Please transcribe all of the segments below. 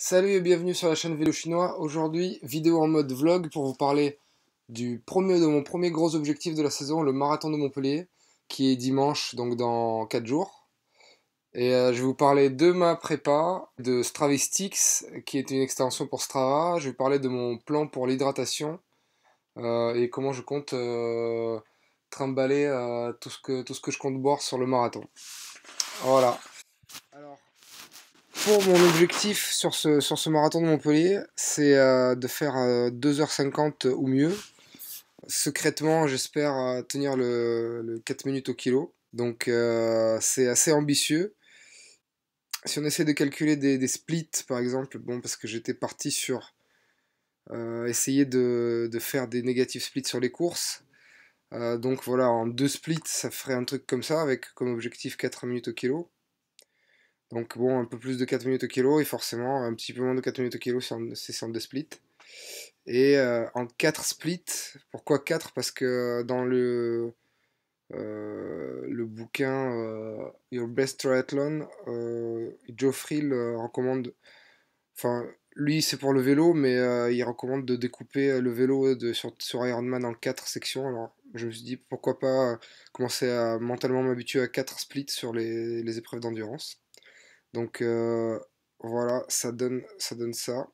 Salut et bienvenue sur la chaîne Vélo Chinois. Aujourd'hui, vidéo en mode vlog pour vous parler de mon premier gros objectif de la saison, le marathon de Montpellier, qui est dimanche, donc dans 4 jours. Je vais vous parler de ma prépa, de Stravistix, qui est une extension pour Strava. Je vais vous parler de mon plan pour l'hydratation et comment je compte trimballer tout ce que je compte boire sur le marathon. Voilà. Alors, pour mon objectif sur ce marathon de Montpellier, c'est de faire 2h50 ou mieux. Secrètement, j'espère tenir le 4 minutes au kilo. Donc c'est assez ambitieux. Si on essaie de calculer des splits, par exemple, bon, parce que j'étais parti sur essayer de faire des négatifs splits sur les courses. Donc voilà, en deux splits, ça ferait un truc comme ça, avec comme objectif 4 minutes au kilo. Donc bon, un peu plus de 4 minutes au kilo et forcément un petit peu moins de 4 minutes au kilo c'est sur deux splits. Et en 4 splits, pourquoi 4? Parce que dans le bouquin Your Best Triathlon, Geoffrey le recommande, enfin lui c'est pour le vélo, mais il recommande de découper le vélo sur Ironman en 4 sections. Alors je me suis dit pourquoi pas commencer à mentalement m'habituer à 4 splits sur les épreuves d'endurance. Donc voilà, ça donne ça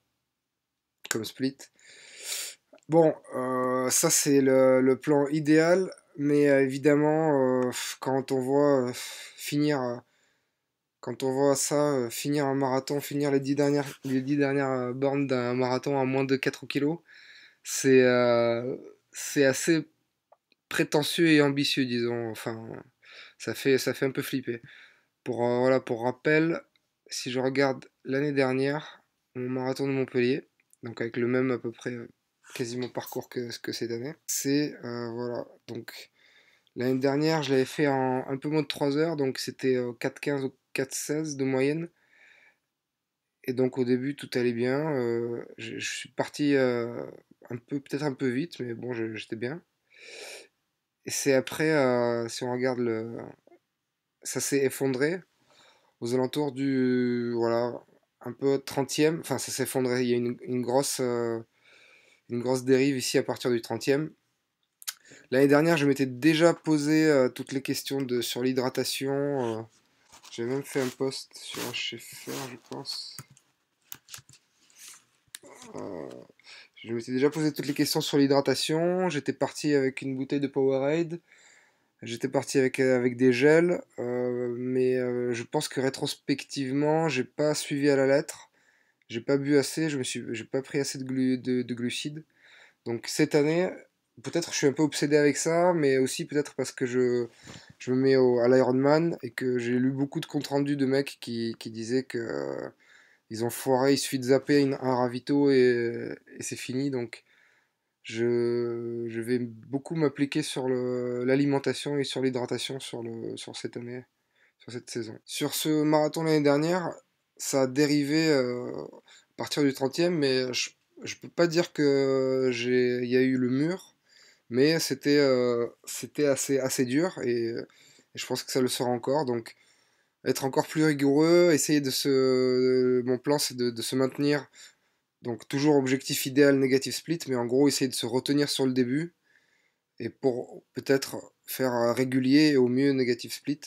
comme split. Bon, ça c'est le plan idéal, mais évidemment, quand on voit finir, quand on voit ça, finir un marathon, finir les 10 dernières bornes d'un marathon à moins de 4 kilos, c'est c'est assez prétentieux et ambitieux, disons. Enfin, ça fait un peu flipper. Voilà, pour rappel, si je regarde l'année dernière, mon marathon de Montpellier, donc avec le même à peu près quasiment parcours que cette année, c'est voilà, donc l'année dernière je l'avais fait en un peu moins de 3 heures, donc c'était 4,15 ou 4,16 de moyenne, et donc au début tout allait bien, je suis parti peut-être un peu vite, mais bon j'étais bien, et c'est après, si on regarde ça s'est effondré aux alentours du, voilà, un peu 30e, enfin ça s'est effondré, il y a une grosse dérive ici à partir du 30e. L'année dernière, je m'étais déjà posé toutes les questions sur l'hydratation. J'ai même fait un post sur HFR, je pense. Euh, je m'étais déjà posé toutes les questions sur l'hydratation. J'étais parti avec une bouteille de Powerade. J'étais parti avec des gels. Mais je pense que rétrospectivement, j'ai pas suivi à la lettre. J'ai pas bu assez, j'ai pas pris assez de glucides. Donc cette année, peut-être je suis un peu obsédé avec ça, mais aussi peut-être parce que je me mets à l'Ironman et que j'ai lu beaucoup de comptes rendus de mecs qui disaient que ils ont foiré, il suffit de zapper un ravito et c'est fini. Donc je vais beaucoup m'appliquer sur l'alimentation et sur l'hydratation sur cette année, sur cette saison. Sur ce marathon l'année dernière, ça a dérivé à partir du 30e, mais je peux pas dire que il y a eu le mur, mais c'était assez dur et je pense que ça le sera encore. Donc être encore plus rigoureux, essayer mon plan c'est de se maintenir. Donc toujours objectif idéal négatif split, mais en gros essayer de se retenir sur le début et pour peut-être faire régulier et au mieux négatif split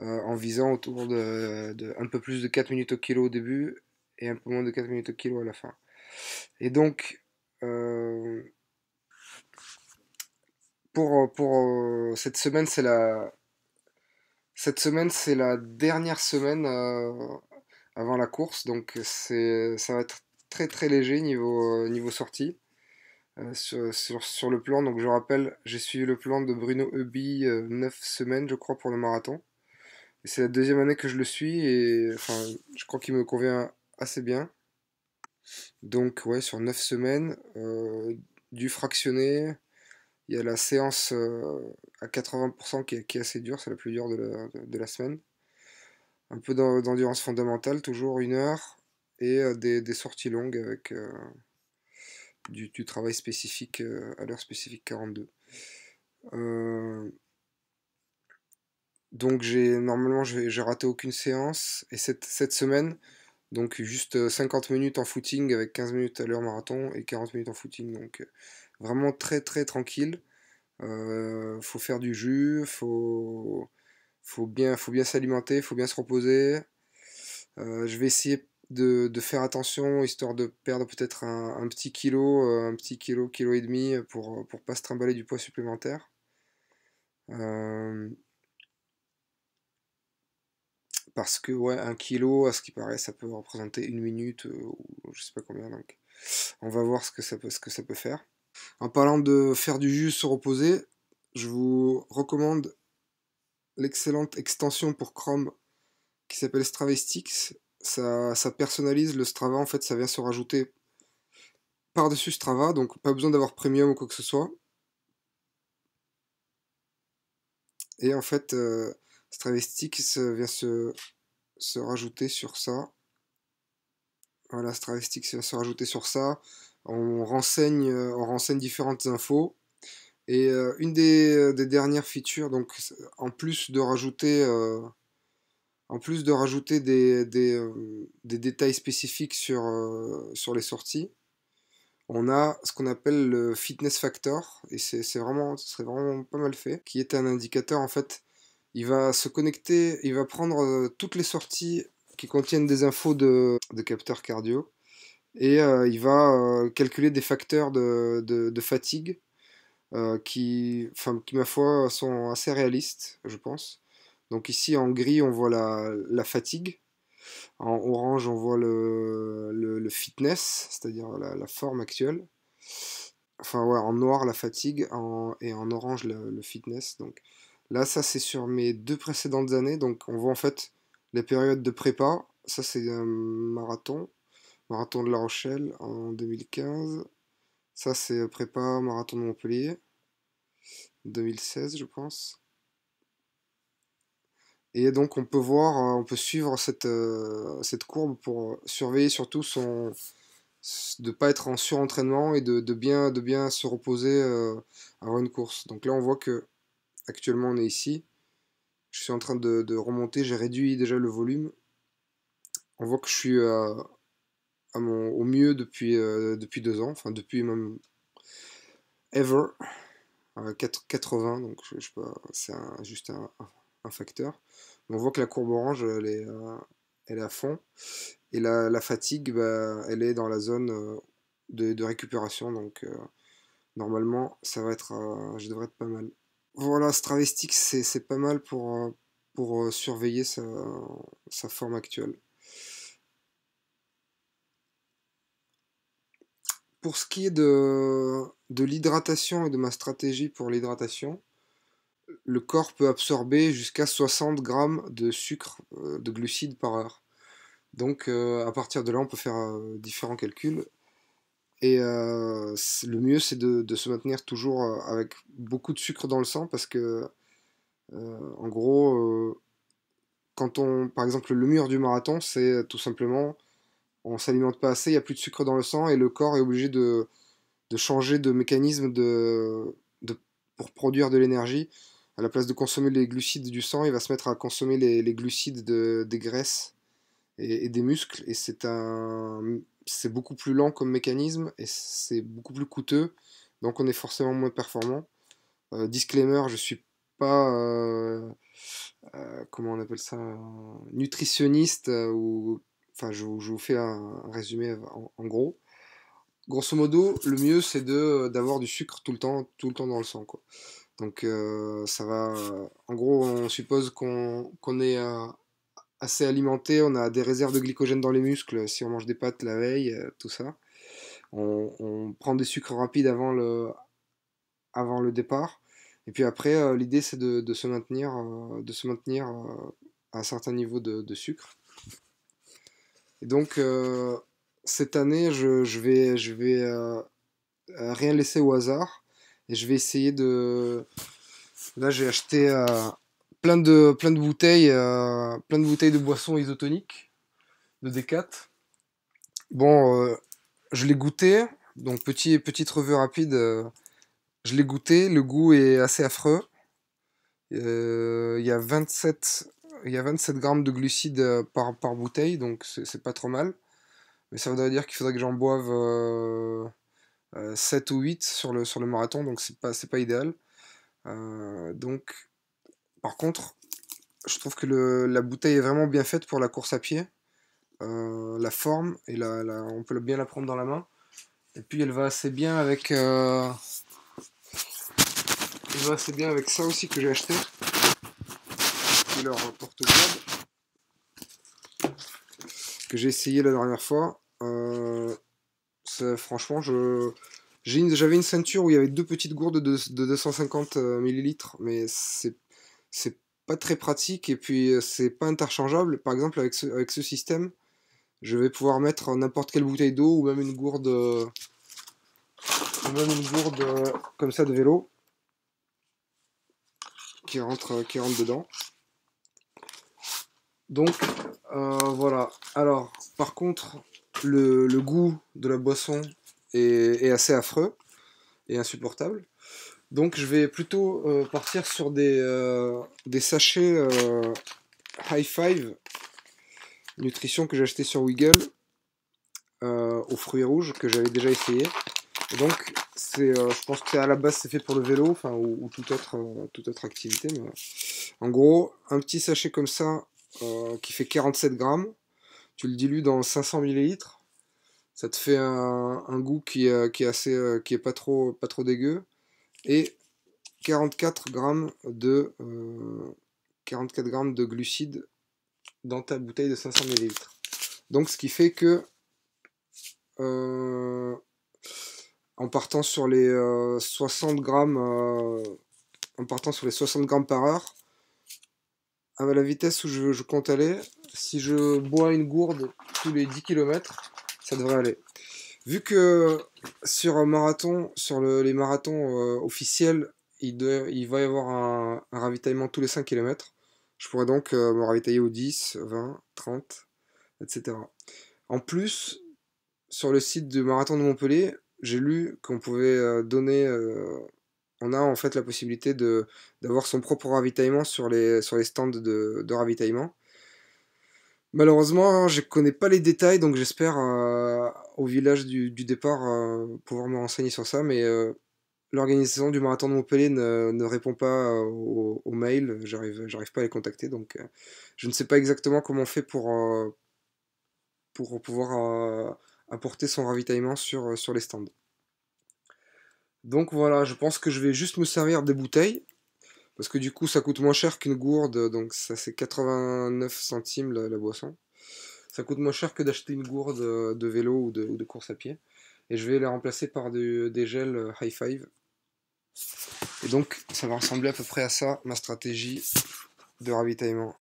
en visant autour de un peu plus de 4 minutes au kilo au début et un peu moins de 4 minutes au kilo à la fin. Et donc, euh, cette semaine, cette semaine, c'est la dernière semaine avant la course, donc ça va être très très léger niveau sortie. Sur le plan, donc je rappelle, j'ai suivi le plan de Bruno Heuby 9 semaines, je crois, pour le marathon. Et c'est la deuxième année que je le suis et enfin, je crois qu'il me convient assez bien. Donc ouais, sur 9 semaines, du fractionné, il y a la séance à 80% qui est assez dure, c'est la plus dure de la semaine. Un peu d'endurance fondamentale, toujours 1 heure, et des sorties longues avec du travail spécifique à l'heure spécifique 42. Euh, donc normalement j'ai raté aucune séance, et cette semaine, Donc juste 50 minutes en footing avec 15 minutes à l'heure marathon et 40 minutes en footing. Donc vraiment très très tranquille. Faut faire du jus, faut bien s'alimenter, faut bien se reposer. Je vais essayer de faire attention, histoire de perdre peut-être un petit kilo, kilo et demi pour pas se trimballer du poids supplémentaire. Euh, Parce que ouais, un kilo, à ce qui paraît, ça peut représenter une minute ou je sais pas combien. Donc, on va voir ce que ça peut faire. En parlant de faire du jus se reposer, je vous recommande l'excellente extension pour Chrome qui s'appelle Stravestix. Ça personnalise le Strava, en fait, ça vient se rajouter par-dessus Strava, donc pas besoin d'avoir Premium ou quoi que ce soit. Et en fait, Stravestix vient se rajouter sur ça. Voilà, Stravestix vient se rajouter sur ça. On renseigne différentes infos. Et une des dernières features, donc en plus de rajouter des détails spécifiques sur les sorties, on a ce qu'on appelle le fitness factor, et ce serait vraiment pas mal fait, qui est un indicateur en fait. Il va se connecter, il va prendre toutes les sorties qui contiennent des infos de capteurs cardio, et il va calculer des facteurs de fatigue qui, ma foi, sont assez réalistes, je pense. Donc ici, en gris, on voit la fatigue. En orange, on voit le fitness, c'est-à-dire la forme actuelle. Enfin, ouais, en noir, la fatigue, et en orange, le fitness. Donc là, ça, c'est sur mes 2 précédentes années. Donc on voit en fait les périodes de prépa. Ça, c'est un marathon de La Rochelle en 2015. Ça, c'est prépa marathon de Montpellier, 2016, je pense. Et donc on peut voir, on peut suivre cette courbe pour surveiller surtout de pas être en surentraînement et de bien se reposer avant une course. Donc là on voit que actuellement on est ici. Je suis en train de remonter, j'ai réduit déjà le volume. On voit que je suis au mieux depuis 2 ans, enfin depuis même ever, 80, donc je sais pas, c'est juste un facteur. Mais on voit que la courbe orange, elle est à fond. Et la fatigue, bah, elle est dans la zone de récupération. Donc normalement, je devrais être pas mal. Voilà, Stravestix, c'est pas mal pour surveiller sa forme actuelle. Pour ce qui est de l'hydratation et de ma stratégie pour l'hydratation, le corps peut absorber jusqu'à 60 grammes de sucre, de glucides par heure. Donc à partir de là, on peut faire différents calculs. Et le mieux, c'est de se maintenir toujours avec beaucoup de sucre dans le sang parce que, en gros, par exemple, le mur du marathon, c'est tout simplement, on s'alimente pas assez, il n'y a plus de sucre dans le sang et le corps est obligé de changer de mécanisme de- pour produire de l'énergie. À la place de consommer les glucides du sang, il va se mettre à consommer les glucides des graisses et des muscles. Et c'est beaucoup plus lent comme mécanisme et c'est beaucoup plus coûteux. Donc on est forcément moins performant. Disclaimer, je suis pas, comment on appelle ça, nutritionniste ou, enfin, je vous fais un résumé en gros. Grosso modo, le mieux c'est d'avoir du sucre tout le temps dans le sang, quoi. Donc ça va. En gros, on suppose qu'on est assez alimenté, on a des réserves de glycogène dans les muscles si on mange des pâtes la veille, tout ça. On prend des sucres rapides avant le départ. Et puis après, l'idée c'est de se maintenir à un certain niveau de sucre. Et donc cette année, je vais rien laisser au hasard et je vais essayer de. Là, j'ai acheté plein de bouteilles de boissons isotoniques de Decat. Bon, je l'ai goûté, donc petite revue rapide. Je l'ai goûté, le goût est assez affreux. Il y a il y a 27 grammes de glucides par bouteille, donc c'est pas trop mal. Mais ça voudrait dire qu'il faudrait que j'en boive 7 ou 8 sur le marathon, donc c'est pas idéal. Donc, par contre, je trouve que la bouteille est vraiment bien faite pour la course à pied. La forme, on peut bien la prendre dans la main. Et puis elle va assez bien avec, elle va assez bien avec ça aussi que j'ai acheté, qui est leur porte-gourde, que j'ai essayé la dernière fois. Franchement, j'avais une ceinture où il y avait deux petites gourdes de 250 millilitres, mais c'est pas très pratique et puis c'est pas interchangeable. Par exemple, avec ce système, je vais pouvoir mettre n'importe quelle bouteille d'eau ou même une gourde, comme ça de vélo qui rentre dedans. Donc voilà. Alors, par contre, le goût de la boisson est assez affreux et insupportable. Donc je vais plutôt partir sur des sachets High Five Nutrition que j'ai acheté sur Wiggle aux fruits rouges que j'avais déjà essayé. Et donc je pense que à la base c'est fait pour le vélo, enfin ou toute autre activité. Mais, en gros, un petit sachet comme ça qui fait 47 grammes, tu le dilues dans 500 millilitres. Ça te fait un goût qui est assez, qui est pas trop dégueu. Et 44 grammes de, 44 grammes de glucides dans ta bouteille de 500 millilitres. Donc ce qui fait que euh, en partant sur les 60 grammes en partant sur les 60 grammes par heure, à la vitesse où je compte aller, si je bois une gourde tous les 10 km, ça devrait aller. Vu que sur un marathon, les marathons officiels, il va y avoir un ravitaillement tous les 5 km, je pourrais donc me ravitailler aux 10, 20, 30, etc. En plus, sur le site du marathon de Montpellier, j'ai lu qu'on pouvait on a en fait la possibilité d'avoir son propre ravitaillement sur les stands de ravitaillement. Malheureusement, je connais pas les détails, donc j'espère au village du départ pouvoir me renseigner sur ça, mais l'organisation du marathon de Montpellier ne répond pas aux mails, j'arrive pas à les contacter, donc je ne sais pas exactement comment on fait pour pouvoir apporter son ravitaillement sur les stands. Donc voilà, je pense que je vais juste me servir des bouteilles, parce que du coup ça coûte moins cher qu'une gourde, donc ça c'est 89 centimes la boisson. Ça coûte moins cher que d'acheter une gourde de vélo ou de course à pied. Et je vais les remplacer par des gels High Five. Et donc ça va ressembler à peu près à ça, ma stratégie de ravitaillement.